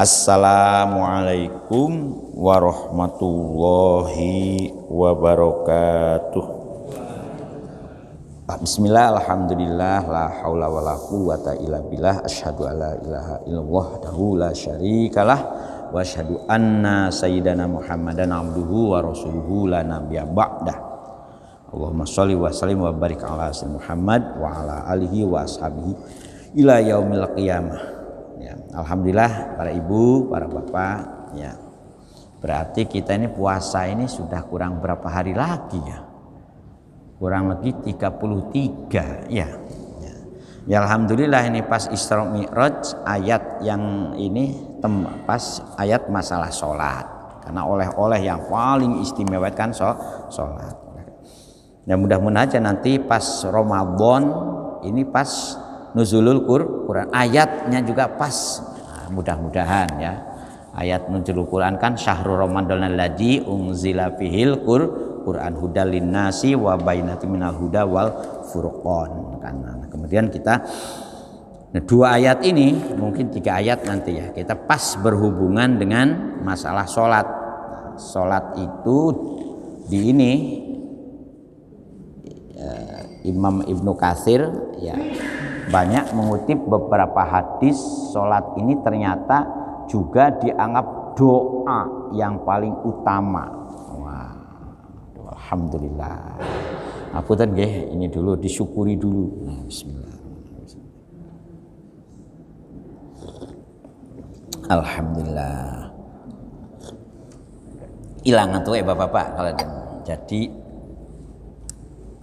Assalamualaikum warahmatullahi wabarakatuh. Bismillah, alhamdulillah, la haula wa la quwwata illa billah, asyhadu an la ilaha illallah wahdahu la syarikalah wa asyhadu anna sayyidana Muhammadan abduhu wa rasuluhu la nabiyya ba'dah. Allahumma sholli wa sallim wa barik ala sayyidina Muhammad wa ala alihi wa ashabihi ila yaumil qiyamah. Ya, alhamdulillah para ibu, para bapak, ya. Berarti kita ini puasa ini sudah kurang berapa hari lagi ya? Kurang lebih 33 ya. Ya alhamdulillah ini pas Isra Mi'raj ayat yang ini pas ayat masalah sholat, karena oleh-oleh yang paling istimewa kan sholat. Ya mudah-mudahan aja nanti pas Ramadan ini pas nuzulul Quran ayatnya juga pas. Nah, mudah-mudahan ya. Ayat nuzulul Quran kan syahrul ramadhanal ladzi unzila fihil Quran hudal linnasi wa bainatin minal huda wal furqan kan. Nah, kemudian kita dua ayat ini, mungkin tiga ayat nanti ya, kita pas berhubungan dengan masalah sholat. Sholat itu di ini Imam Ibnu Katsir ya banyak mengutip beberapa hadis. Sholat ini ternyata juga dianggap doa yang paling utama. Alhamdulillah. Apunten nggih, ini dulu disyukuri dulu. Nah, bismillah. Alhamdulillah. Ilangan tuh bapak-bapak kalau jadi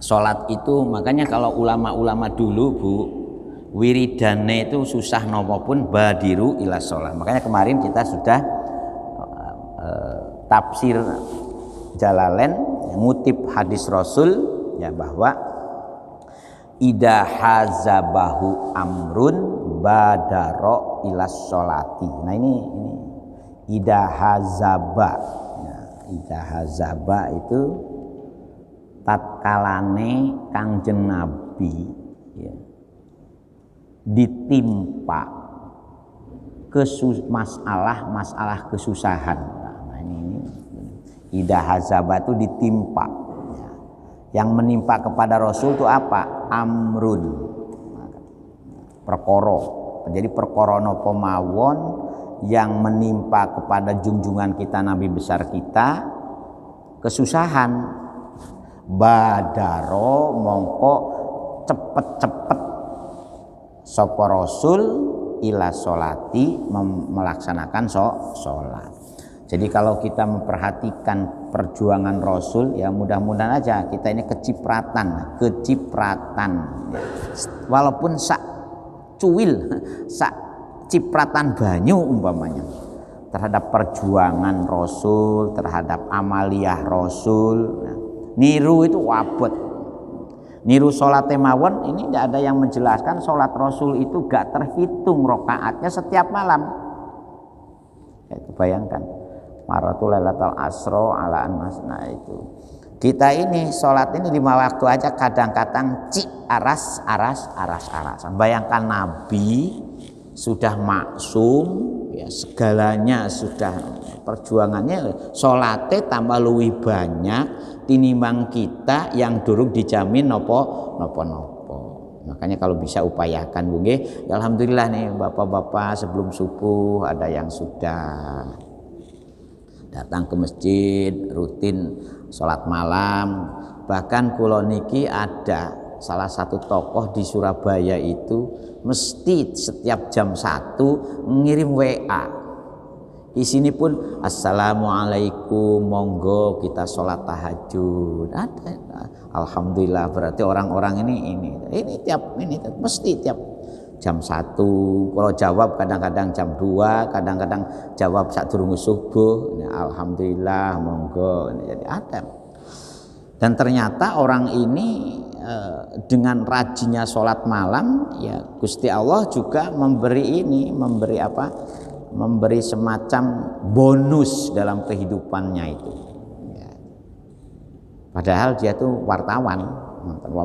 sholat itu, makanya kalau ulama-ulama dulu Bu, wiridane itu susah nopo pun badiru ila sholat. Makanya kemarin kita sudah tafsir Jalalain ngutip hadis Rasul ya, bahwa idza hazabahu amrun badaro ila sholati. Nah ini idza hazaba ya, idza hazaba itu tatkalane Kangjeng Nabi ya, ditimpa masalah kesusahan. Nah ini idza hazaba itu ditimpa ya. Yang menimpa kepada Rasul itu apa? Amrun, perkara. Jadi perkara napa mawon yang menimpa kepada junjungan kita, Nabi besar kita, kesusahan, badaro mongko cepet-cepet sapa Rasul ila sholati, melaksanakan sholat. Jadi kalau kita memperhatikan perjuangan Rasul ya, mudah-mudahan aja kita ini kecipratan ya. Walaupun sak cuil, sak cipratan banyu umpamanya terhadap perjuangan Rasul, terhadap amaliyah Rasul ya. Niru itu wabot, niru sholat mawon. Ini tidak ada yang menjelaskan sholat Rasul itu gak terhitung rokaatnya setiap malam ya, itu bayangkan Maratul Lailatul Asro alaan masna itu. Kita ini sholat ini 5 waktu aja kadang-kadang aras. Bayangkan Nabi sudah maksum ya, segalanya sudah, perjuangannya sholatnya tambah luwih banyak tinimbang kita yang durung dijamin nopo. Makanya kalau bisa upayakan Bu nggih. Ya, alhamdulillah nih bapak-bapak sebelum subuh ada yang sudah datang ke masjid rutin sholat malam. Bahkan kula niki ada salah satu tokoh di Surabaya itu mesti setiap jam 1 ngirim WA. Di pun assalamualaikum, monggo kita sholat tahajud. Ada. Alhamdulillah, berarti orang-orang ini mesti tiap jam 1, kalau jawab kadang-kadang jam 2, kadang-kadang jawab sadurunge subuh. Ya, alhamdulillah, monggo. Jadi ada. Dan ternyata orang ini dengan rajinnya sholat malam ya, Gusti Allah juga memberi semacam bonus dalam kehidupannya itu ya. Padahal dia tuh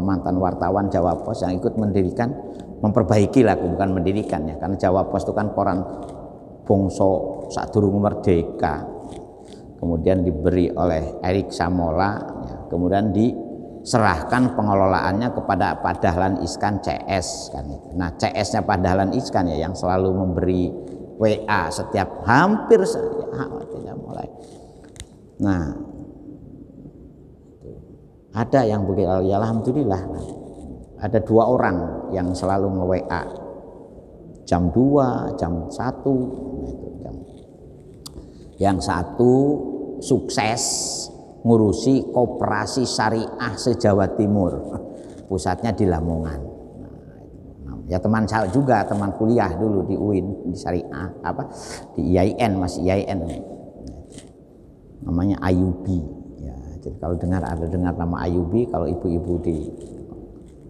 mantan wartawan Jawa Pos yang ikut mendirikan, memperbaiki lah, bukan mendirikan ya, karena Jawa Pos itu kan koran bangsa sadurunge merdeka, kemudian diberi oleh Erik Samola, ya, kemudian diserahkan pengelolaannya kepada Pak Dahlan Iskan CS kan itu. Nah, CS-nya Pak Dahlan Iskan ya yang selalu memberi WA setiap hampir tidak mulai. Nah, ada yang begitu, ya alhamdulillah. Ada 2 orang yang selalu nge-WA jam 2, jam 1 gitu, yang satu sukses ngurusi koperasi syariah se-Jawa Timur, pusatnya di Lamongan. Ya teman saya juga, teman kuliah dulu di UIN, di syariah di IAIN, masih IAIN, namanya Ayubi ya. Jadi kalau ada dengar nama Ayubi, kalau ibu-ibu di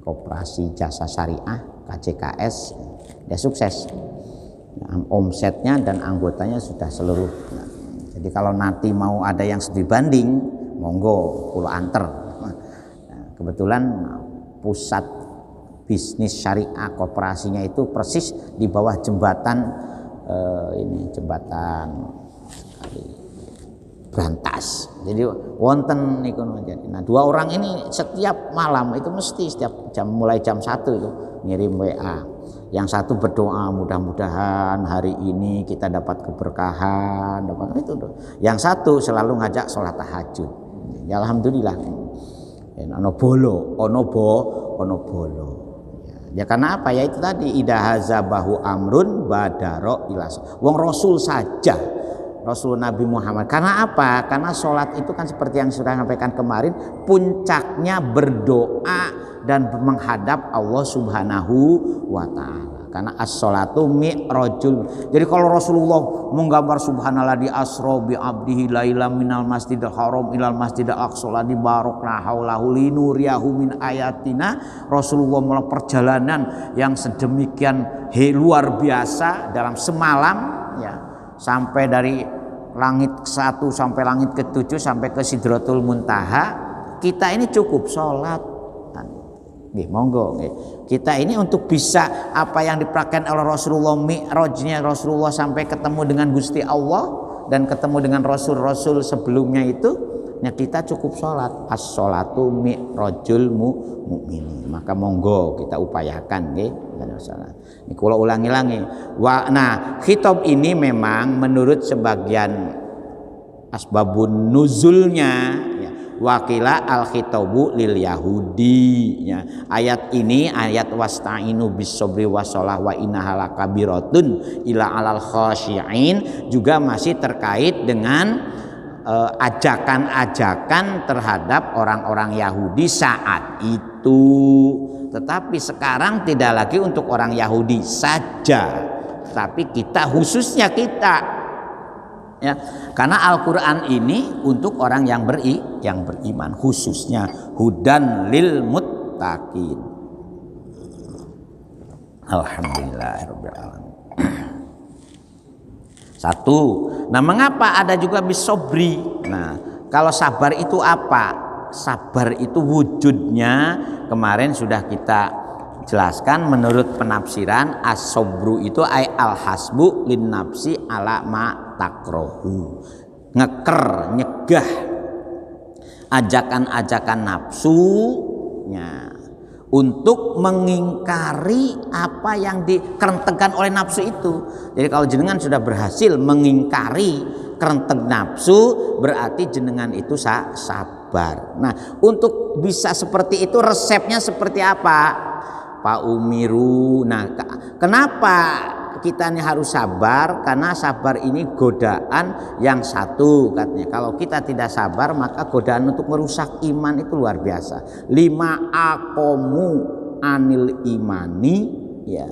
Koperasi Jasa Syariah KJKS, dia sukses. Nah, omsetnya dan anggotanya sudah seluruh. Nah, jadi kalau nanti mau ada yang studi banding, monggo kulo anter. Nah, kebetulan pusat bisnis syariah koperasinya itu persis di bawah jembatan jembatan Brantas. Jadi wonten niku jadi. Nah, 2 orang ini setiap malam itu mesti setiap jam mulai jam 1 itu ngirim WA. Yang satu berdoa mudah-mudahan hari ini kita dapat keberkahan, dapat itu. Yang satu selalu ngajak sholat tahajud. Ya alhamdulillah. Ono bolo. Ya karena apa? Ya itu tadi idahazabahu amrun badaro ilas. Wong Rasul saja, Rasul Nabi Muhammad. Karena apa? Karena sholat itu kan seperti yang sudah sampaikan kemarin, puncaknya berdoa dan menghadap Allah Subhanahu wa ta'ala. Karena as-sholatu mi'rajul. Jadi kalau Rasulullah menggambar subhanallah di asra bi abdihi laila minal masjidil haram ilal masjidil aqsa ladzi barakna haulahu linuriyahu min ayatina, Rasulullah melakukan perjalanan yang sedemikian luar biasa dalam semalam ya, sampai dari langit 1 sampai langit ke-7 sampai ke Sidratul Muntaha. Kita ini cukup sholat. Monggo kita ini untuk bisa apa yang dipraktikkan oleh Rasulullah, mi'rajnya Rasulullah sampai ketemu dengan Gusti Allah dan ketemu dengan rasul-rasul sebelumnya itu, ya kita cukup sholat. As-sholatu mi'rajul mu'minin. Maka monggo kita upayakan nggih. Ini kula ulangi-ulangi. Nah, khitab ini memang menurut sebagian asbabun nuzulnya ya, wakila al-khitabu lil yahudi ya. Ayat ini ayat wasta'inu bis-sabri was-shalah wa innaha lakabiratun ila alal khashi'in juga masih terkait dengan ajakan-ajakan terhadap orang-orang Yahudi saat itu. Tetapi sekarang tidak lagi untuk orang Yahudi saja, tapi kita khususnya kita ya, karena Al-Quran ini untuk orang yang beriman, khususnya hudan lil muttaqin. Alhamdulillahirabbil alamin. 1. Nah, mengapa ada juga bisobri? Nah, kalau sabar itu apa? Sabar itu wujudnya kemarin sudah kita jelaskan menurut penafsiran as-sabru itu ay al-hasbu lin nafsi ala ma takrohu, nyegah ajakan-ajakan nafsunya untuk mengingkari apa yang dikerentegkan oleh nafsu itu. Jadi kalau jenengan sudah berhasil mengingkari kerenteg nafsu, berarti jenengan itu sabar. Nah, untuk bisa seperti itu resepnya seperti apa? Pak Umiru. Nah, kenapa kita ini harus sabar? Karena sabar ini godaan yang satu katanya. Kalau kita tidak sabar maka godaan untuk merusak iman itu luar biasa. 5 aqomu anil imani ya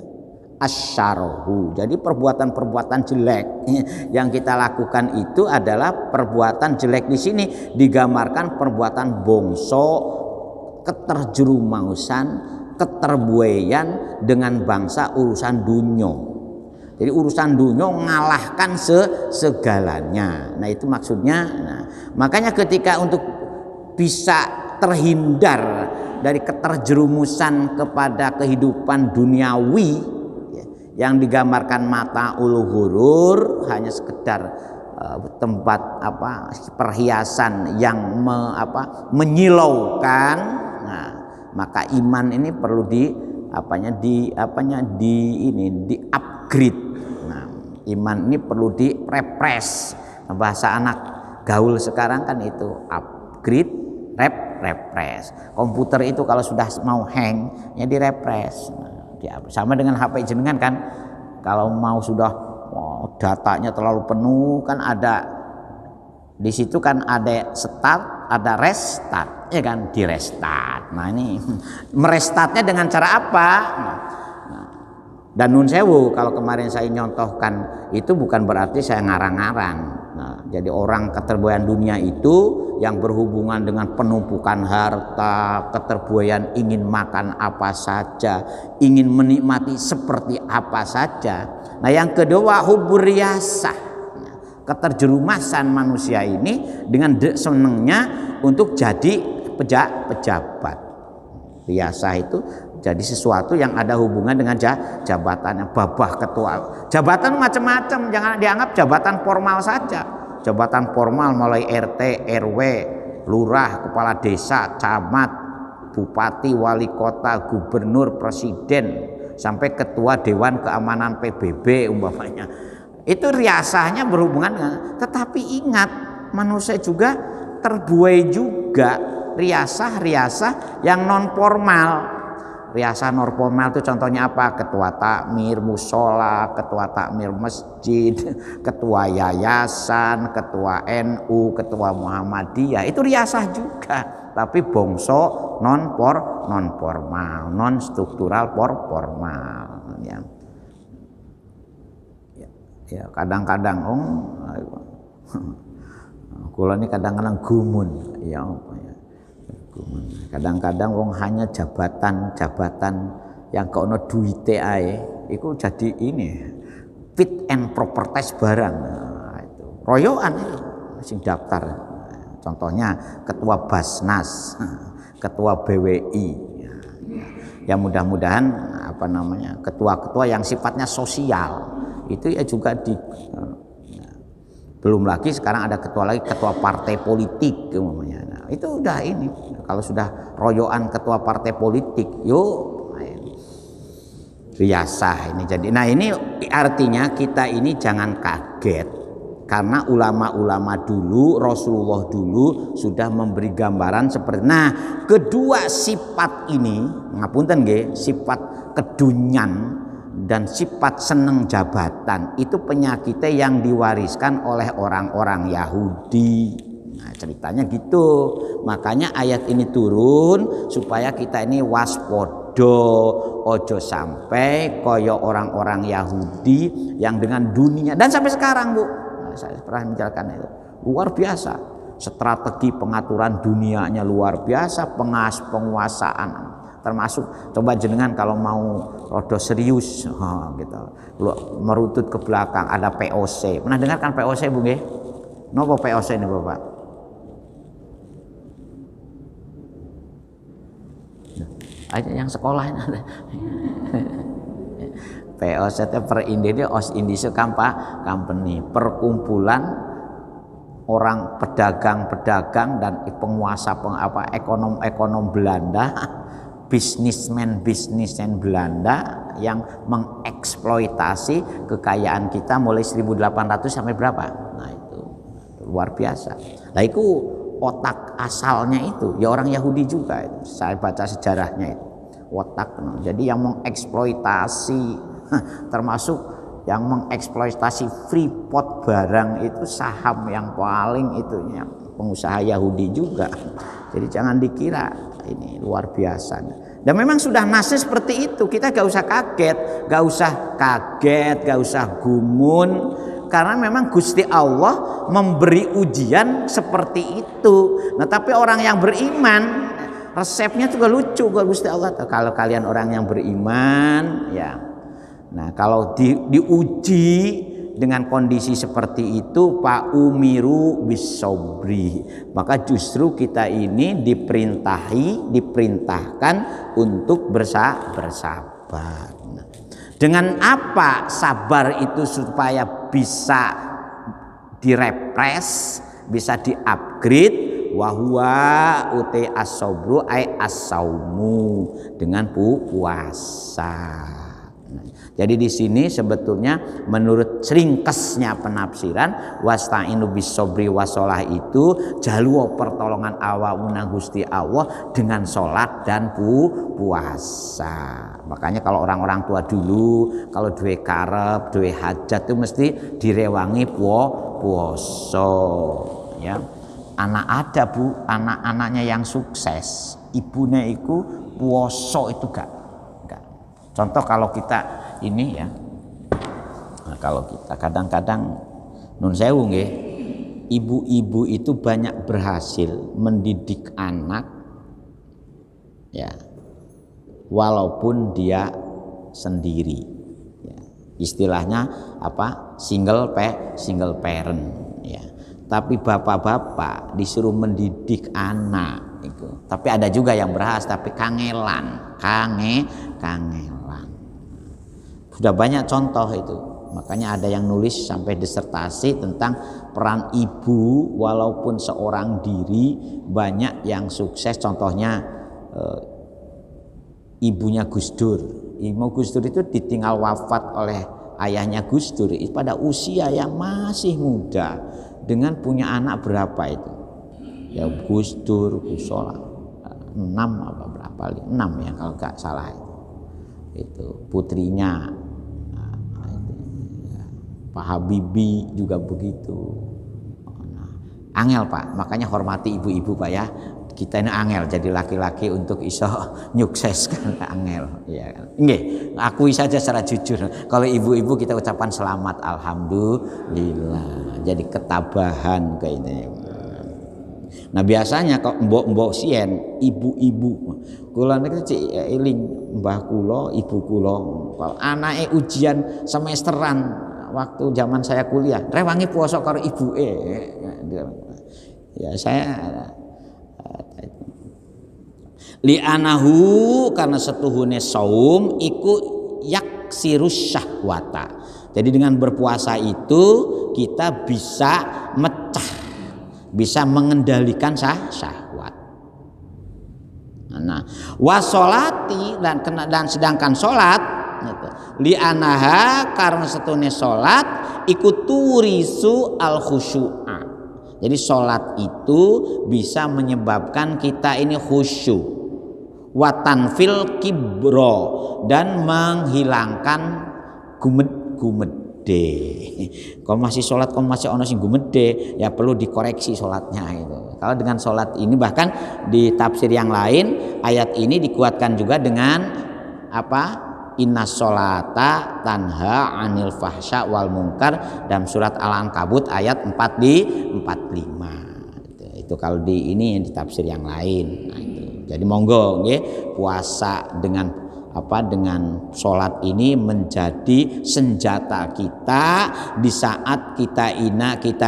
asyarahu. Jadi perbuatan-perbuatan jelek yang kita lakukan itu adalah perbuatan jelek. Di sini digambarkan perbuatan bongso, keterjerumausan, keterbuayan dengan bangsa urusan dunia. Jadi urusan dunia ngalahkan segalanya. Nah itu maksudnya. Nah, makanya ketika untuk bisa terhindar dari keterjerumusan kepada kehidupan duniawi, ya, yang digambarkan mata ulu hurur hanya sekedar tempat perhiasan yang menyilaukan. Nah, maka iman ini perlu di upgrade. Nah, iman ini perlu direpres. Bahasa anak gaul sekarang kan itu upgrade, repres. Komputer itu kalau sudah mau hang ya direpres. Sama dengan HP jenengan kan, kalau mau sudah datanya terlalu penuh kan ada di situ kan ada start, ada restart, ya kan, di restart. Nah ini merestartnya dengan cara apa? Dan nun sewu, kalau kemarin saya nyontohkan itu bukan berarti saya ngarang-ngarang. Nah, jadi orang keterbuayan dunia itu yang berhubungan dengan penumpukan harta, keterbuayan ingin makan apa saja, ingin menikmati seperti apa saja. Nah yang kedua hubur riyasah, keterjerumasan manusia ini dengan senengnya untuk jadi pejabat. Riyasah itu jadi sesuatu yang ada hubungan dengan jabatannya. Babah ketua jabatan macam-macam, jangan dianggap jabatan formal saja. Jabatan formal mulai RT, RW, lurah, kepala desa, camat, bupati, wali kota, gubernur, presiden, sampai ketua dewan keamanan PBB umpamanya. Itu riasahnya berhubungan dengan, tetapi ingat manusia juga terbuai juga riasah yang non formal. Riasah non formal itu contohnya apa? Ketua takmir musola, ketua takmir masjid, ketua yayasan, ketua NU, ketua Muhammadiyah. Itu riasah juga, tapi bongso non formal, non struktural formal. Ya kadang-kadang kula ini kadang-kadang gumun, ya apa ya. Kadang-kadang wong hanya jabatan yang kono duite ae iku jadi ini fit and proper test barang. Nah, itu royokan itu sing daftar. Contohnya ketua Basnas, ketua BWI. Ya mudah-mudahan ketua-ketua yang sifatnya sosial itu ya juga belum lagi sekarang ada ketua partai politik umumnya. Nah, itu udah ini. Kalau sudah royoan ketua partai politik, yuk riasah ini jadi. Nah, ini artinya kita ini jangan kaget karena ulama-ulama dulu, Rasulullah dulu sudah memberi gambaran seperti. Nah, kedua sifat ini, ngapunten nggih, sifat kedunyan dan sifat seneng jabatan itu penyakitnya yang diwariskan oleh orang-orang Yahudi. Nah, ceritanya gitu. Makanya ayat ini turun supaya kita ini waspodo, ojo sampai koyo orang-orang Yahudi yang dengan dunia. Dan sampai sekarang Bu, saya pernah menjalankan itu luar biasa. Strategi pengaturan dunianya luar biasa, penguasaan. Termasuk coba jenengan kalau mau rodo serius gitu, merutut ke belakang ada POC. Pernah dengar kan POC Bu nggih? Napa POC ini Bapak? Aja yang sekolah ini ada. POC itu per Indonesia Ost-Indische Company, perkumpulan orang pedagang dan penguasa ekonom Belanda. Bisnismen Belanda yang mengeksploitasi kekayaan kita mulai 1800 sampai berapa? Nah itu luar biasa. Nah itu otak asalnya itu ya orang Yahudi juga itu. Saya baca sejarahnya itu otak. Jadi yang mengeksploitasi termasuk yang mengeksploitasi Freeport barang itu saham yang paling itunya pengusaha Yahudi juga. Jadi jangan dikira ini luar biasa. Dan memang sudah nasib seperti itu. Kita gak usah kaget, gak usah gumun, karena memang Gusti Allah memberi ujian seperti itu. Nah, tapi orang yang beriman resepnya juga lucu Gusti Allah. Kalau kalian orang yang beriman, ya. Nah, kalau diuji dengan kondisi seperti itu Pak umiru bisobri, maka justru kita ini diperintahkan untuk bersabar. Dengan apa sabar itu supaya bisa direpres, bisa di-upgrade? Wahwa uti as-sabru ay as-saumu, dengan puasa. Jadi di sini sebetulnya menurut ringkesnya penafsiran wasta'inu bis-sabri wasolah itu jaluo pertolongan awamuna Gusti Allah dengan sholat dan puasa. Makanya kalau orang-orang tua dulu kalau duwe karep, duwe hajat itu mesti direwangi puasa. Ya. Anak ada Bu, anak-anaknya yang sukses, ibunya itu puasa itu enggak. Contoh kalau kita ini ya, nah kalau kita kadang-kadang nun sewu nggih, ibu-ibu itu banyak berhasil mendidik anak ya, walaupun dia sendiri ya. Istilahnya apa, single parent ya. Tapi bapak-bapak disuruh mendidik anak itu. Tapi ada juga yang berhasil tapi kangelan. Sudah banyak contoh itu. Makanya ada yang nulis sampai disertasi tentang peran ibu walaupun seorang diri, banyak yang sukses. Contohnya ibunya Gus Dur. Ibu Gus Dur itu ditinggal wafat oleh ayahnya Gus Dur pada usia yang masih muda, dengan punya anak berapa itu? Ya Gus Dur, Gus Solah 6 apa berapa? 6 ya kalau nggak salah itu putrinya. Pak Habibie juga begitu. Angel Pak, makanya hormati ibu-ibu Pak ya. Kita ini angel jadi laki-laki untuk iso nyukseskan angel. Ya, nggih, akui saja secara jujur. Kalau ibu-ibu kita ucapan selamat, alhamdulillah. Jadi ketabahan kayak ini. Nah biasanya kalau mbok-mbok sien, ibu-ibu, kula niku cek eling mbah kula, ibu kula, kalau anake ujian semesteran waktu zaman saya kuliah, rewangi puasa karo ibuke. Ya saya li'anahu karena setuhune saum iku yaksirus syahwata. Jadi dengan berpuasa itu kita bisa mecah, bisa mengendalikan syahwat. Nah, wasolati dan sedangkan sholat li'anaha karena setuhune sholat iku turisu al khusyu'a. Jadi sholat itu bisa menyebabkan kita ini khusyuk, watanfil kibro, dan menghilangkan gumede. Kalau masih sholat, kalau masih ono sing gumede, ya perlu dikoreksi sholatnya itu. Kalau dengan sholat ini, bahkan di tafsir yang lain ayat ini dikuatkan juga dengan apa? Inna sholata tanha anil fahsya wal munkar dalam surat Al-Ankabut ayat 45. Itu kalau di ini di tafsir yang lain. Nah, itu. Jadi monggo nggih, puasa dengan apa, dengan sholat ini menjadi senjata kita di saat kita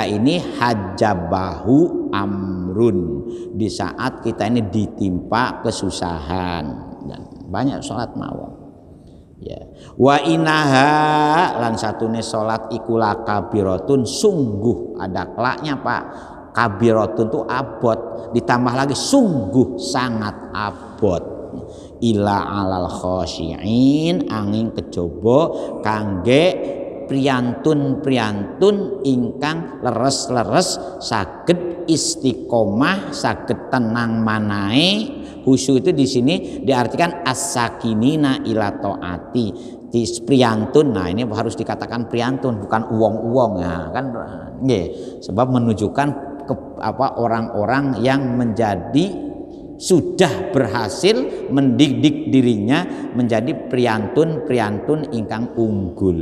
ini hajabahu amrun, di saat kita ini ditimpa kesusahan. Dan banyak sholat mawon. Ya. Wa inaha lan satune salat iku lakabiratun, sungguh ada kelaknya Pak. Kabiratun itu abot, ditambah lagi sungguh sangat abot. Ila alal khosyiin, angin kejaba kangge priyantun ingkang leres-leres saged istiqomah, saged tenang manae. Khusyuk itu di sini diartikan as-sakinina ila taati. Priyantun, nah ini harus dikatakan priyantun, bukan uwong-uwong ya kan nggih, sebab menunjukkan ke apa, orang-orang yang menjadi sudah berhasil mendidik dirinya menjadi priyantun ingkang unggul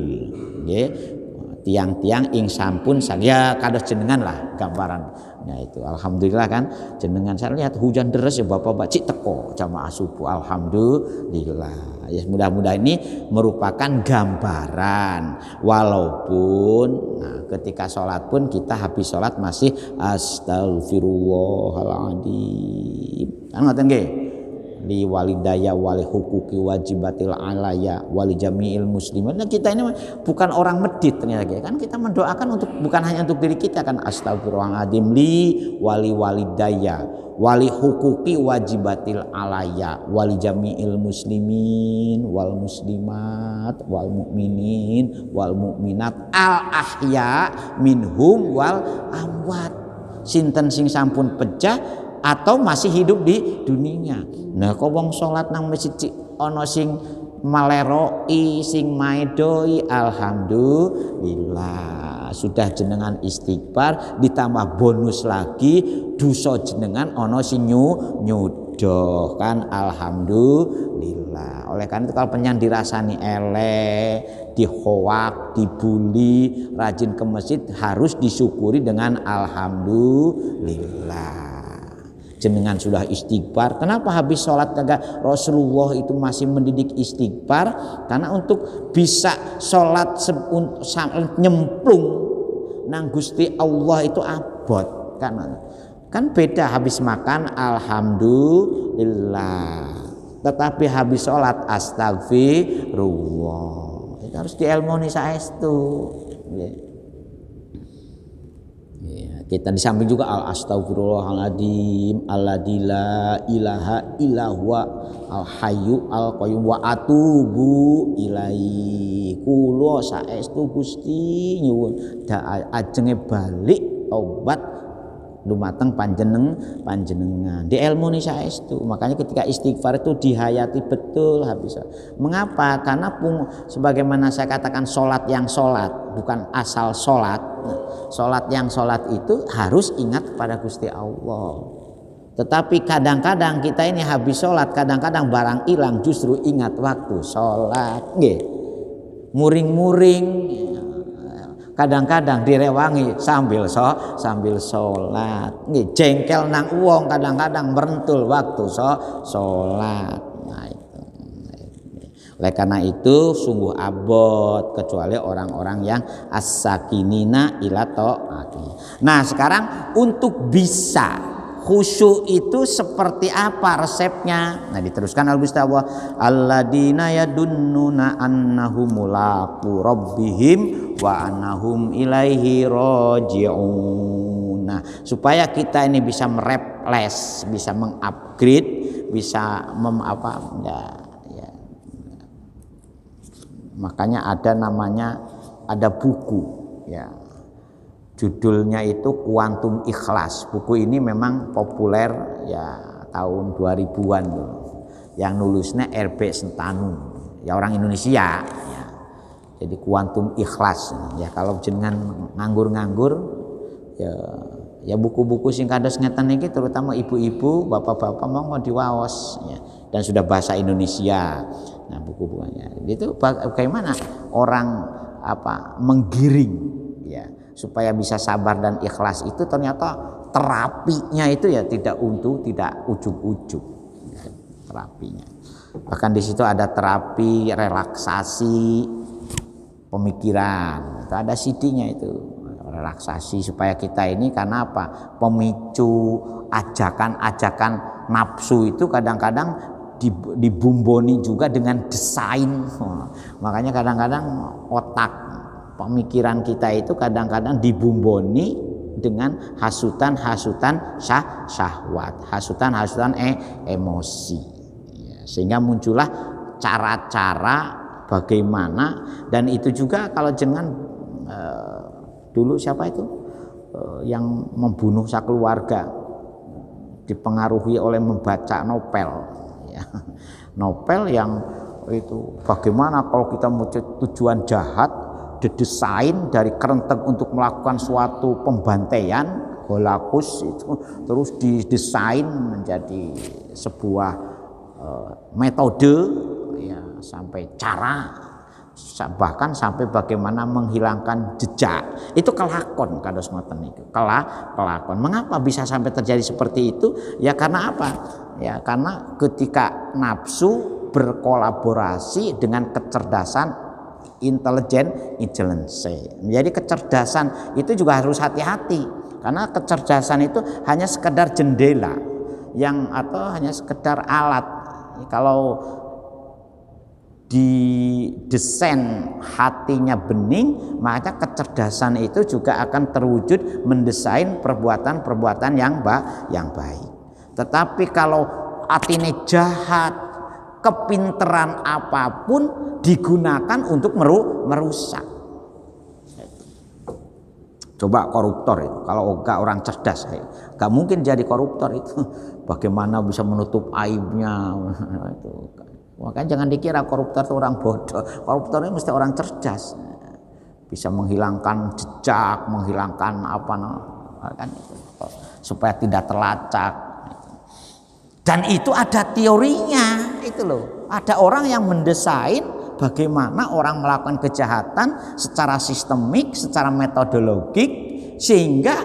nggih. Tiang-tiang ing sampun saya kados jenengan lah gambaran. Nah itu alhamdulillah kan jenengan, saya lihat hujan deras ya Bapak cik teko jamaah subuh, alhamdulillah. Ya mudah-mudahan ini merupakan gambaran, walaupun nah, ketika sholat pun kita habis sholat masih astagfirullahaladzim. Kan ngoten nggih. li walidaya wali hukuki wajibatil alaya wali jami'il muslimin. Nah, kita ini bukan orang medit ternyata kan, kita mendoakan untuk bukan hanya untuk diri kita kan, astagfirullahaladzim li wali walidaya wali hukuki wajibatil alaya wali jami'il muslimin wal muslimat wal mu'minin wal mu'minat al ahya minhum wal amwat, sinten sing sampun pejah atau masih hidup di dunia. Nah, kok wong salat nang masjid ana sing maleroi sing maedoi, alhamdulillah sudah jenengan istighfar ditambah bonus lagi dosa jenengan ana sing nyudoh kan, alhamdulillah. Oleh karena itu kalau penyan dirasani elek, dihoak, dibully, rajin ke masjid harus disyukuri dengan alhamdulillah. Jenengan sudah istighfar. Kenapa habis sholat jaga Rasulullah itu masih mendidik istighfar? Karena untuk bisa sholat nyemplung nang Gusti Allah itu abot kan beda habis makan alhamdulillah, tetapi habis sholat astagfirullah. Itu harus dielmoni saestu. Kita di samping juga al astagfirullahaladzim alladila ilaha ilahwa al hayyu al qayyum wa atubu ilaihi kulo saestu Gusti nyuwun ajenge balik obat lumateng panjenengan di ilmu ni saestu. Makanya ketika istighfar itu dihayati betul habis. Mengapa? Karena sebagaimana saya katakan sholat yang sholat bukan asal sholat. Sholat yang sholat itu harus ingat kepada Gusti Allah. Tetapi kadang-kadang kita ini habis sholat, kadang-kadang barang hilang justru ingat waktu sholat. Muring-muring. Kadang-kadang direwangi sambil sholat, jengkel nang uang, kadang-kadang merentul waktu sholat. Nah, itu. Oleh karena itu sungguh abot kecuali orang-orang yang as-sakinina ila ta'ati. Nah, sekarang untuk bisa khusyuk itu seperti apa resepnya? Nah, diteruskan Al-Gusti Allah, alladzina yadunnuna annahum mulaqu rabbihim wa annahum ilaihi raji'un. Nah, supaya kita ini bisa mereples, bisa mengupgrade, bisa makanya ada buku ya. Judulnya itu Kuantum Ikhlas. Buku ini memang populer ya tahun 2000-an loh. Yang nulisnya RB Sentanu, ya orang Indonesia ya. Jadi Kuantum Ikhlas ya, kalau jenengan nganggur-nganggur ya buku-buku sing kados ngeten iki terutama ibu-ibu, bapak-bapak mau diwaos ya, dan sudah bahasa Indonesia. Nah, buku-bukunya itu bagaimana orang menggiring ya supaya bisa sabar dan ikhlas itu ternyata terapinya itu ya tidak ujug-ujug terapinya. Bahkan di situ ada terapi relaksasi pemikiran, itu ada CD-nya itu relaksasi supaya kita ini karena apa? Pemicu ajakan-ajakan nafsu itu kadang-kadang dibumboni juga dengan desain. Makanya kadang-kadang otak pemikiran kita itu kadang-kadang dibumboni dengan hasutan-hasutan syahwat, hasutan-hasutan emosi ya, sehingga muncullah cara-cara bagaimana. Dan itu juga kalau jangan dulu siapa itu yang membunuh sekeluarga dipengaruhi oleh membaca novel ya. Novel yang itu bagaimana kalau kita mau tujuan jahat didesain dari kerenteng untuk melakukan suatu pembantaian holakus itu terus didesain menjadi sebuah metode ya, sampai cara bahkan sampai bagaimana menghilangkan jejak. Itu kelakon kados ngoten niku. Kelakon. Mengapa bisa sampai terjadi seperti itu? Ya karena apa? Ya karena ketika nafsu berkolaborasi dengan kecerdasan intelligence. Jadi kecerdasan itu juga harus hati-hati karena kecerdasan itu hanya sekedar jendela atau hanya sekedar alat kalau didesain hatinya bening, maka kecerdasan itu juga akan terwujud mendesain perbuatan-perbuatan yang baik. Tetapi kalau hatinya jahat, kepinteran apapun digunakan untuk merusak. Coba koruptor itu, kalau enggak orang cerdas, enggak mungkin jadi koruptor itu. Bagaimana bisa menutup aibnya itu. Makanya jangan dikira koruptor itu orang bodoh. Koruptor ini mesti orang cerdas, bisa menghilangkan jejak, menghilangkan kan itu, supaya tidak terlacak. Dan itu ada teorinya, itu loh. Ada orang yang mendesain bagaimana orang melakukan kejahatan secara sistemik, secara metodologik, sehingga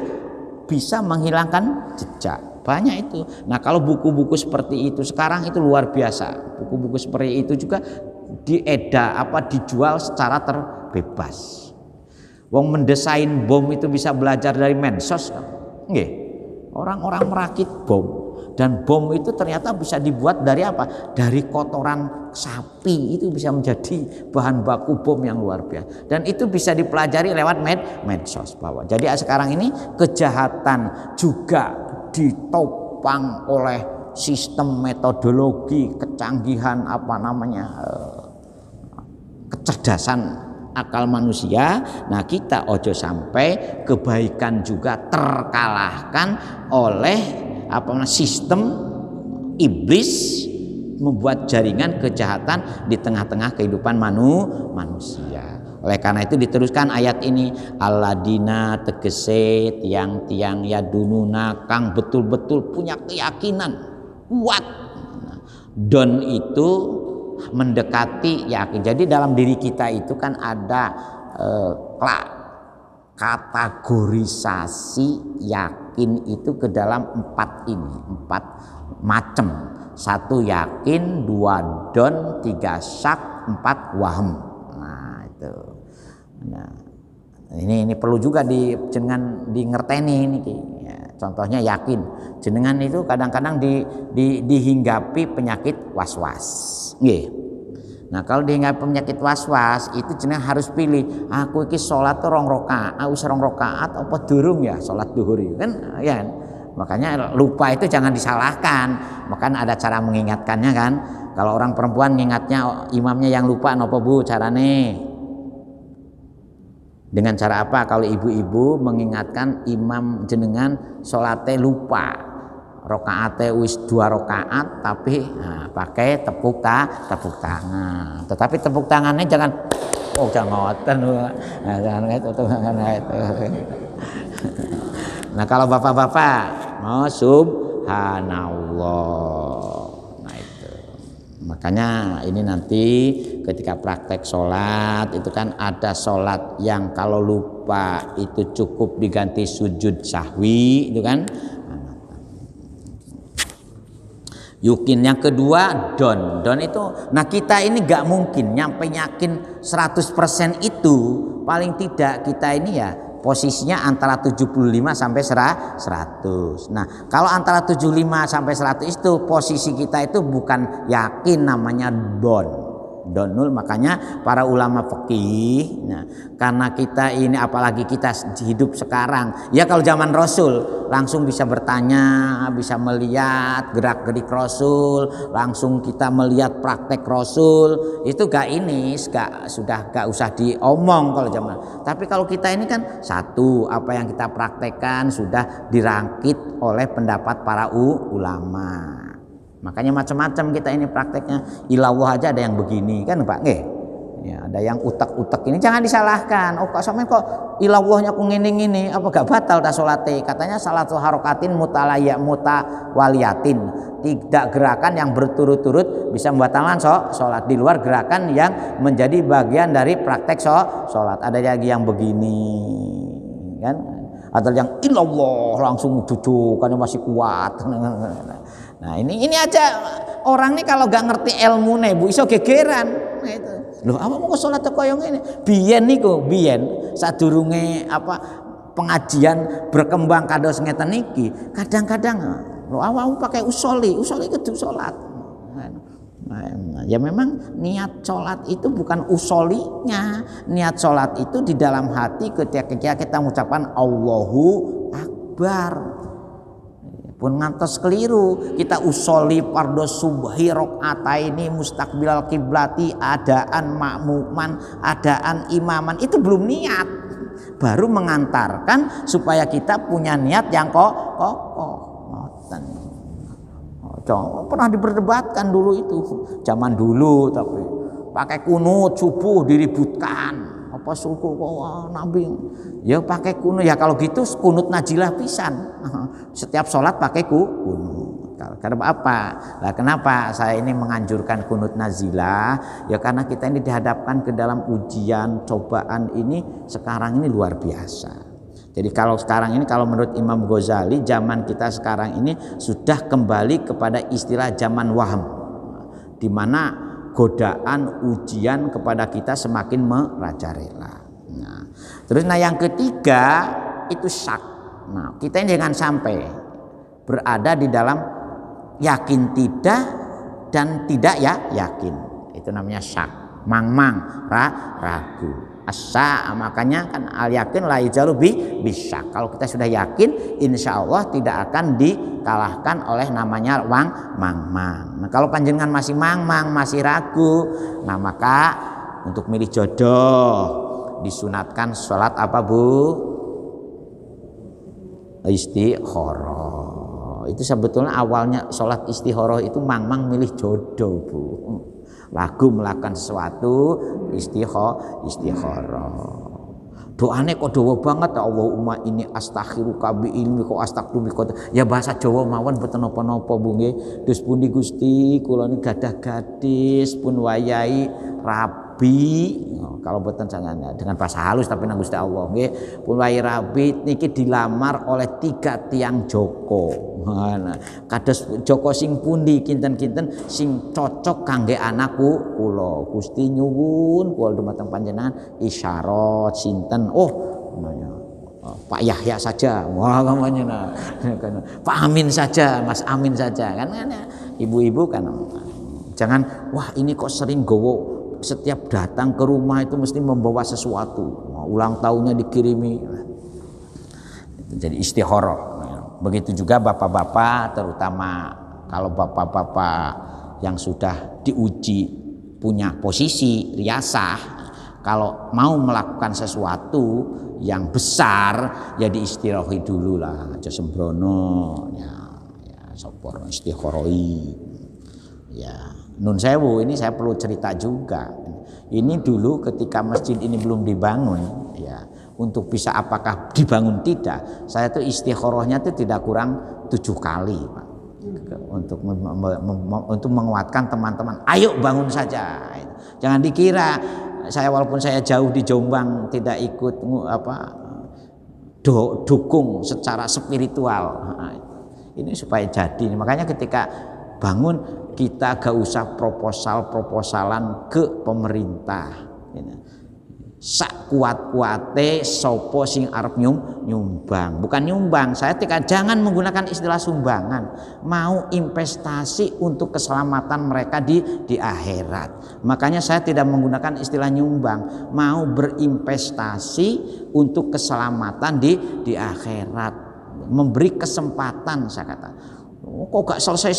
bisa menghilangkan jejak. Banyak itu. Nah, kalau buku-buku seperti itu sekarang itu luar biasa. Buku-buku seperti itu juga dijual secara terbebas. Wong mendesain bom itu bisa belajar dari medsos kan? Nggih. Orang-orang merakit bom. Dan bom itu ternyata bisa dibuat dari apa? Dari kotoran sapi, itu bisa menjadi bahan baku bom yang luar biasa. Dan itu bisa dipelajari lewat medsos bahwa. Jadi sekarang ini kejahatan juga ditopang oleh sistem metodologi, kecanggihan kecerdasan akal manusia. Nah, kita ojo sampai kebaikan juga terkalahkan oleh sistem iblis membuat jaringan kejahatan di tengah-tengah kehidupan manusia. Oleh karena itu diteruskan ayat ini, alladzina tegese tiang-tiang yadununa kang betul-betul punya keyakinan kuat. Don itu mendekati yakin. Jadi dalam diri kita itu kan ada kategorisasi yakin itu ke dalam 4 macam. 1 yakin, 2 don, 3 syak, 4 wahm. Nah, ini perlu juga jenengan ngerteni ini. Ya, contohnya yakin. Jenengan itu kadang-kadang dihinggapi penyakit was-was. Nggih. Nah, kalau dihinggapi penyakit was-was itu jenengan harus pilih, aku iki salat 2 rakaat, wis 2 rakaat apa durung ya salat duhur kan ya. Makanya lupa itu jangan disalahkan. Makanya ada cara mengingatkannya kan. Kalau orang perempuan ngingatnya imamnya yang lupa napa Bu carane? Dengan cara apa? Kalau ibu-ibu mengingatkan imam jenengan salate lupa, rakaate wis 2 rakaat tapi pakai tepuk tangan. Tetapi tepuk tangannya jangan ngoten. Jangan itu. Nah, kalau bapak-bapak subhanallah. Nah, itu. Makanya ini nanti ketika praktek sholat itu kan ada sholat yang kalau lupa itu cukup diganti sujud sahwi itu kan. Yukin yang kedua don itu. Nah, kita ini gak mungkin nyampe yakin 100% itu. Paling tidak kita ini ya posisinya antara 75 sampai 100. Nah, kalau antara 75 sampai 100 itu posisi kita itu bukan yakin, namanya donul. Makanya para ulama fikih, nah, karena kita ini apalagi kita hidup sekarang, ya kalau zaman Rasul langsung bisa bertanya, bisa melihat gerak-gerik Rasul, langsung kita melihat praktek Rasul, itu sudah gak usah diomong kalau zaman. Tapi kalau kita ini kan satu, apa yang kita praktekkan sudah dirangkit oleh pendapat para ulama. Makanya macam-macam kita ini prakteknya. Ilawah aja ada yang begini kan Pak, nggih. Ya, ada yang utak-utak ini jangan disalahkan. Oh, kok sampean kok ilawahnya ku ngene-ngene, apa gak batal ta salate? Katanya salatu harokatin mutawaliyatin. Tidak gerakan yang berturut-turut bisa membatalkan salat, di luar gerakan yang menjadi bagian dari praktek salat. Ada lagi yang begini, kan? Ada yang ilallah langsung cucu karena masih kuat. Nah, ini aja orang nih kalau gak ngerti ilmu nih Bu iso gegeran. Nah, itu. Loh, apa mau salat koyo ngene? Biyen sadurunge pengajian berkembang kados ngeten niki, kadang-kadang lho awakmu pakai usoli kudu salat. Ya memang niat sholat itu bukan usolinya. Niat sholat itu di dalam hati ketika kita mengucapkan Allahu Akbar. Pun ngantos keliru, kita usoli fardhu subhi rakaataini mustaqbilal kiblati, adaan makmuman, adaan imaman, itu belum niat. Baru mengantarkan supaya kita punya niat yang kokoh. Pernah diperdebatkan dulu itu, zaman dulu, tapi pakai kunut subuh diributkan. Apa suku Nabi ya pakai kunut, ya kalau gitu kunut najilah pisan. Setiap sholat pakai kunut. Karena apa? Nah, kenapa saya ini menganjurkan kunut nazilah? Ya karena kita ini dihadapkan ke dalam ujian, cobaan ini sekarang ini luar biasa. Jadi kalau sekarang ini, kalau menurut Imam Ghazali, zaman kita sekarang ini sudah kembali kepada istilah zaman waham, di mana godaan ujian kepada kita semakin merajalela. Nah, terus yang ketiga itu syak. Nah, kita ini jangan sampai berada di dalam yakin tidak dan tidak yakin. Itu namanya syak, mang-mang, ragu. Asa, makanya kan al yakin la yajalu bisa. Kalau kita sudah yakin, insya Allah tidak akan dikalahkan oleh namanya mang-mang. Nah, kalau panjenengan masih mang-mang, masih ragu, nah maka untuk milih jodoh disunatkan sholat apa bu? Istikharah. Itu sebetulnya awalnya sholat istikharah itu mang-mang milih jodoh bu. Lagu melakukan sesuatu istikharah. Doane kok dawa banget, Allahumma ini astakhiruka bi ilmi kok astagfirullah. Ya bahasa Jawa mawon boten napa-napa Bu nggih. Dus pundi Gusti kula niki gadah gadis pun wayahi rabi. Kalau boten jangan dengan bahasa halus tapi nang Gusti Allah nggih. Pun wayahi rabi niki dilamar oleh 3 tiang Joko. Nah, kados Joko sing pundi kinten-kinten sing cocok kangge anakku kula. Gusti nyuwun kula dumateng panjenengan isyarat sinten. Oh, namanya Pak Yahya saja. Wah, namanya Pak Amin saja, Mas Amin saja. Kan ibu-ibu kan jangan wah ini kok sering gowo setiap datang ke rumah itu mesti membawa sesuatu. Ulang tahunnya dikirimi. Jadi istikharah. Begitu juga bapak-bapak, terutama kalau bapak-bapak yang sudah diuji punya posisi riasah, kalau mau melakukan sesuatu yang besar ya diistirahi dulu lah, aja sembrono ya sopor istikharoi ya. Nun sewu, ini saya perlu cerita juga. Ini dulu ketika masjid ini belum dibangun ya, untuk bisa apakah dibangun tidak, saya tuh istikharahnya itu tidak kurang 7 kali Pak. Untuk menguatkan teman-teman, ayo bangun saja. Jangan dikira saya walaupun saya jauh di Jombang tidak ikut dukung secara spiritual. Nah, ini supaya jadi. Makanya ketika bangun kita gak usah proposalan ke pemerintah. Sak kuat-kuate sopo sing arep nyumbang, bukan nyumbang. Saya jangan menggunakan istilah sumbangan, mau investasi untuk keselamatan mereka di akhirat. Makanya saya tidak menggunakan istilah nyumbang, mau berinvestasi untuk keselamatan di akhirat, memberi kesempatan. Saya kata kok gak selesai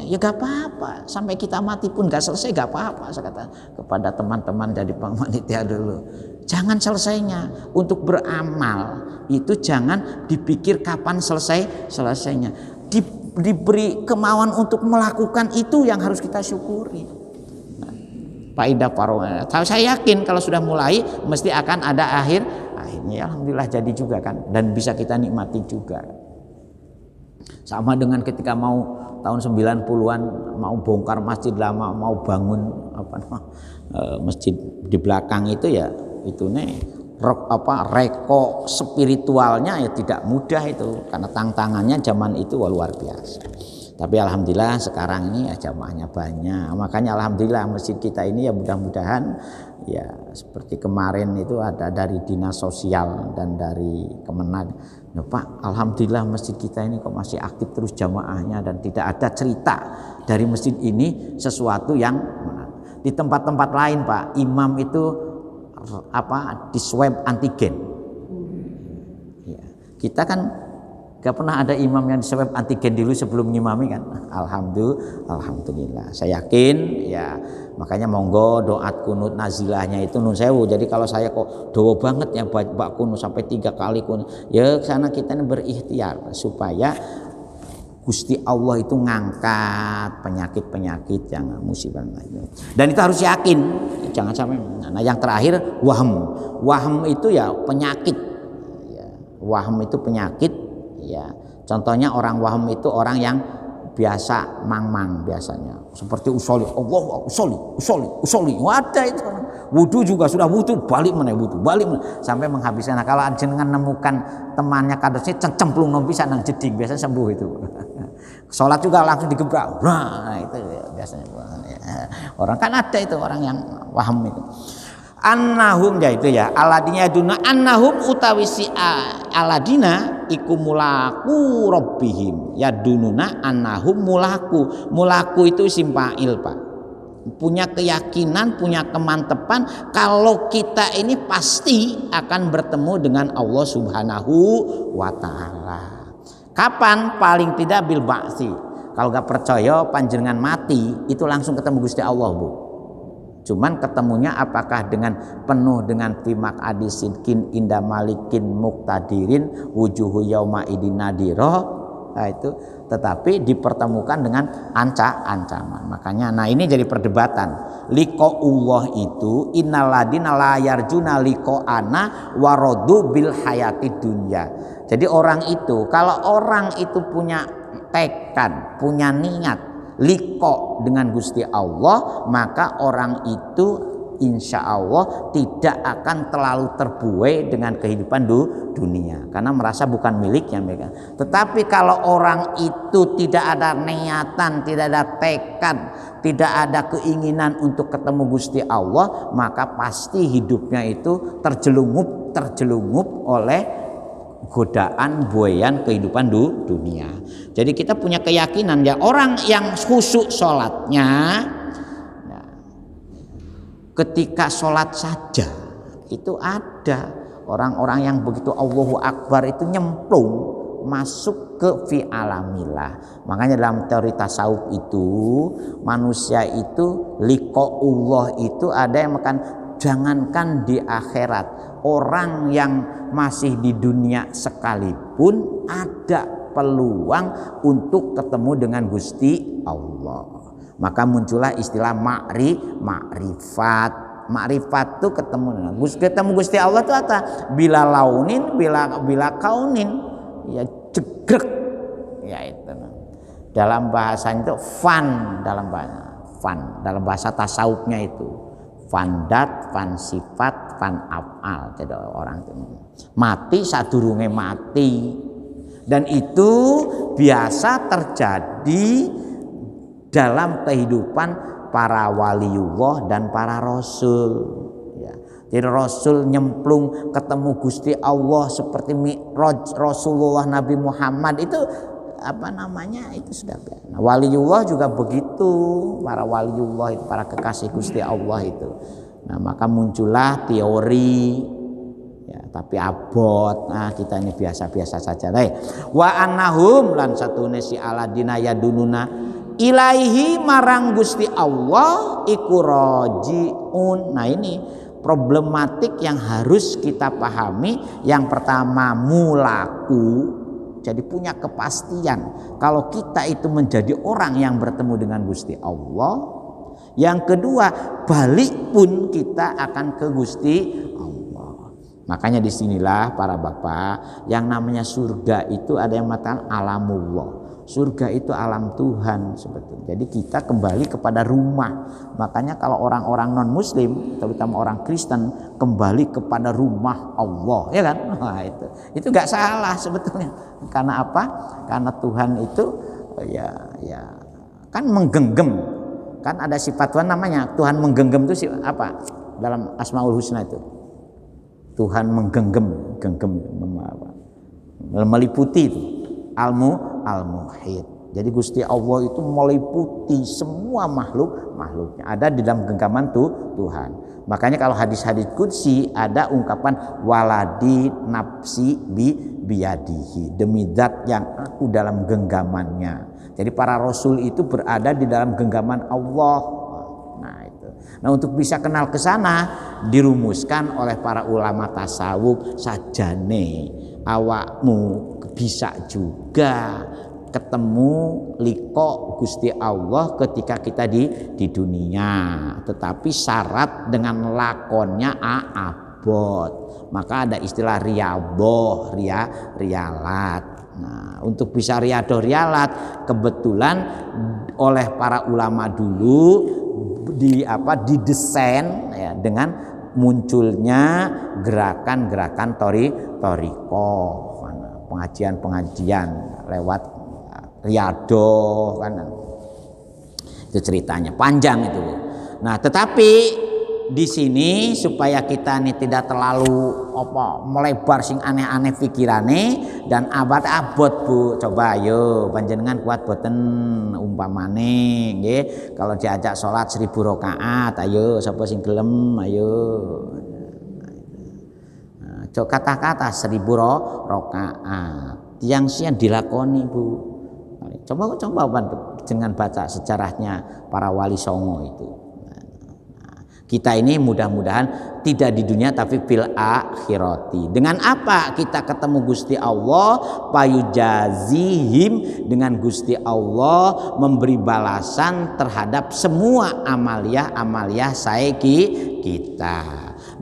ya gak apa-apa, sampai kita mati pun gak selesai gak apa-apa. Saya kata kepada teman-teman dari panitia dulu, jangan selesainya. Untuk beramal itu jangan dipikir kapan selesainya, diberi kemauan untuk melakukan itu yang harus kita syukuri. Faidah paroha. Saya yakin kalau sudah mulai mesti akan ada akhirnya. Alhamdulillah jadi juga kan, dan bisa kita nikmati juga. Sama dengan ketika mau tahun 90-an mau bongkar masjid lama, mau bangun masjid di belakang itu ya, itu reko spiritualnya ya tidak mudah itu, karena tantangannya zaman itu luar biasa. Tapi alhamdulillah sekarang ini ya jamaahnya banyak. Makanya alhamdulillah masjid kita ini ya mudah-mudahan Ya, seperti kemarin itu ada dari Dinas Sosial dan dari Kemenag. Nah, Pak, alhamdulillah masjid kita ini kok masih aktif terus jamaahnya dan tidak ada cerita dari masjid ini sesuatu yang di tempat-tempat lain, Pak, imam itu di swab antigen. Ya, kita kan gak pernah ada imam yang di swab antigen dulu sebelum ngimami kan. Alhamdulillah. Saya yakin ya, makanya monggo doat kunut nazilahnya itu nun sewu. Jadi kalau saya kok doa banget ya bak kunut sampai 3 kali kunut, ya sana kita ini berikhtiar supaya Gusti Allah itu ngangkat penyakit-penyakit yang musibah lainnya. Dan itu harus yakin, jangan sampai. Nah, yang terakhir wahm itu ya penyakit. Ya, wahm itu penyakit. Ya, contohnya orang wahm itu orang yang biasa mang-mang biasanya. Seperti usoli, Allah usoli. Ada itu. Wudu juga sudah wudu balik mana sampai menghabiskan. Nah, kalau jenengan menemukan temannya kadosnya cemplung nom pisan nang jeding biasanya sembuh itu. Sholat juga langsung digebrak. Nah, itu biasanya. Orang kan ada itu orang yang waham itu. Annahum ya itu ya aladina duna annahum utawi si aladina iku mulaku rabbihim ya dununa annahum mulaku itu simpail Pak, punya keyakinan, punya kemantepan kalau kita ini pasti akan bertemu dengan Allah Subhanahu wa Ta'ala. Kapan? Paling tidak bil ba'si. Kalau gak percaya panjenengan mati itu langsung ketemu Gusti Allah, Bu. Cuman ketemunya apakah dengan penuh dengan fimak adisin inda malikin muktadirin wujuhu yauma idin nadiro, nah itu, tetapi dipertemukan dengan ancaman. Makanya nah ini jadi perdebatan. Liqaullah itu innaladina la yarjuna liqaana waradu bil hayati dunya. Jadi orang itu, kalau orang itu punya tekad, punya niat liqa dengan Gusti Allah, maka orang itu insya Allah tidak akan terlalu terbuai dengan kehidupan dunia karena merasa bukan miliknya mereka. Tetapi kalau orang itu tidak ada niatan, tidak ada tekad, tidak ada keinginan untuk ketemu Gusti Allah, maka pasti hidupnya itu terjelungup oleh godaan buayan kehidupan dunia. Jadi kita punya keyakinan ya orang yang khusyuk sholatnya, nah, ketika sholat saja itu ada orang-orang yang begitu Allahu Akbar itu nyemplung masuk ke fi alamillah. Makanya dalam teori tasawuf itu manusia itu liqaullah itu ada yang makan. Jangankan di akhirat, orang yang masih di dunia sekalipun ada peluang untuk ketemu dengan Gusti Allah. Maka muncullah istilah makrifat. Makrifat itu ketemu Gusti Allah itu apa? Bila launin, bila kaunin, ya jegrek, ya itu. Dalam bahasanya itu dalam bahasa tasawufnya itu. Fandat, fan sifat, fan af'al. Jadi orang itu mati sadurunge mati. Dan itu biasa terjadi dalam kehidupan para waliullah dan para rasul. Ya. Jadi rasul nyemplung ketemu Gusti Allah seperti Mi'raj Rasulullah Nabi Muhammad itu itu sudah biasa. Nah, waliullah juga begitu, para waliullah itu para kekasih Gusti Allah itu. Nah, maka muncullah teori ya, tapi abot. Nah, kita ini biasa-biasa saja. Wa annahum lan satune si aladina yadununa ilaihi marang Gusti Allah iku rajiun. Nah, ini problematik yang harus kita pahami. Yang pertama mulaku. Jadi punya kepastian kalau kita itu menjadi orang yang bertemu dengan Gusti Allah. Yang kedua, balik pun kita akan ke Gusti Allah. Makanya disinilah para bapak, yang namanya surga itu ada yang mengatakan alamullah. Surga itu alam Tuhan sebetulnya. Jadi kita kembali kepada rumah. Makanya kalau orang-orang non muslim, terutama orang Kristen, kembali kepada rumah Allah, ya kan? Nah, itu nggak salah sebetulnya. Karena apa? Karena Tuhan itu ya kan menggenggam. Kan ada sifat Tuhan namanya Tuhan menggenggam itu apa? dalam Asmaul Husna itu. Tuhan menggenggam, meliputi itu. Al-Muhit. Jadi Gusti Allah itu meliputi semua makhluknya ada di dalam genggaman Tuhan. Makanya kalau hadis-hadis qudsi ada ungkapan waladi nafsi biyadihi, demi zat yang aku dalam genggamannya. Jadi para rasul itu berada di dalam genggaman Allah. Nah itu. Nah untuk bisa kenal ke sana dirumuskan oleh para ulama tasawuf, sajane awakmu bisa juga ketemu liko Gusti Allah ketika kita di dunia, tetapi syarat dengan lakonnya abot. Maka ada istilah riadoh, rialat. Nah, untuk bisa riadoh rialat kebetulan oleh para ulama dulu didesain ya, dengan munculnya gerakan-gerakan torikoh, pengajian lewat riadoh kan, itu ceritanya panjang itu. Nah tetapi di sini supaya kita ini tidak terlalu melebar sing aneh-aneh pikirane dan abot Bu, coba ayo panjenengan kuat boten umpamane nggih kalau diajak sholat 1000 rakaat ayo sapa sing gelem ayo. Nah, kata-kata 1000 rakaat yang siang dilakoni Bu. Coba dengan baca sejarahnya para wali songo itu. Nah, kita ini mudah-mudahan tidak di dunia tapi fil akhirati. Dengan apa kita ketemu Gusti Allah? Payujazihim, dengan Gusti Allah memberi balasan terhadap semua amaliyah kita.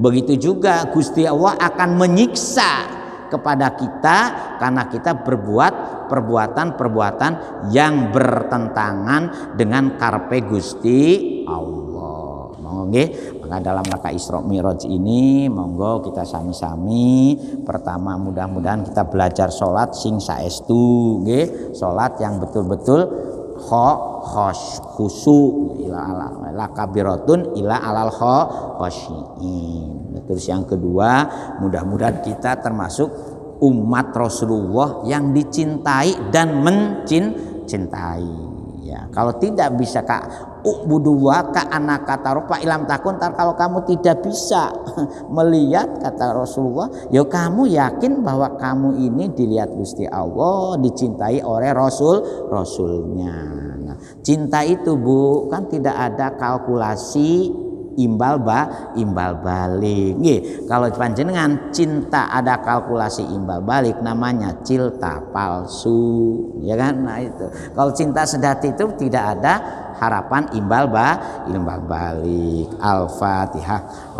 Begitu juga Gusti Allah akan menyiksa kepada kita karena kita berbuat perbuatan yang bertentangan dengan karpe Gusti Allah. Monggo nggih, maka dalam rangka Isra Mi'raj ini monggo kita sami-sami pertama mudah-mudahan kita belajar salat sing saestu nggih, salat yang betul-betul khusyuk ila kabiratun ila alal khosyin. Terus yang kedua, mudah-mudahan kita termasuk umat Rasulullah yang dicintai dan mencintai. Ya, kalau tidak bisa ubuduwa ka anaka tarufa ilam takun, kalau kamu tidak bisa melihat kata Rasulullah, ya kamu yakin bahwa kamu ini dilihat Gusti Allah, dicintai oleh Rasulnya. Nah, cinta itu Bu kan tidak ada kalkulasi imbal balik. Nggih, kalau panjenengan cinta ada kalkulasi imbal balik namanya cinta palsu, ya kan? Nah itu. Kalau cinta sejati itu tidak ada harapan imbal balik. Al-Fatihah.